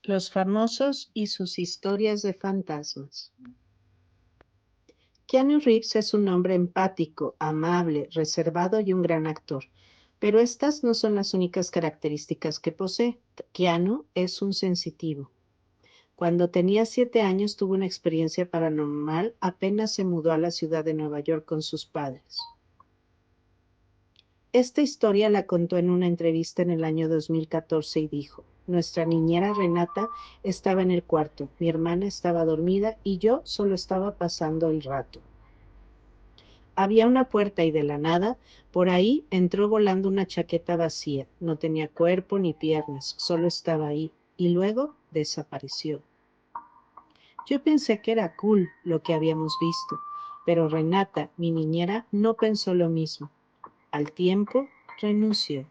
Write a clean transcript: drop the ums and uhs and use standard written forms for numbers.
Los famosos y sus historias de fantasmas. Keanu Reeves es un hombre empático, amable, reservado y un gran actor. Pero estas no son las únicas características que posee. Keanu es un sensitivo. Cuando tenía 7 años tuvo una experiencia paranormal, apenas se mudó a la ciudad de Nueva York con sus padres. Esta historia la contó en una entrevista en el año 2014 y dijo: nuestra niñera Renata estaba en el cuarto, mi hermana estaba dormida y yo solo estaba pasando el rato. Había una puerta y de la nada, por ahí entró volando una chaqueta vacía. No tenía cuerpo ni piernas, solo estaba ahí y luego desapareció. Yo pensé que era cool lo que habíamos visto, pero Renata, mi niñera, no pensó lo mismo. Al tiempo, renunció.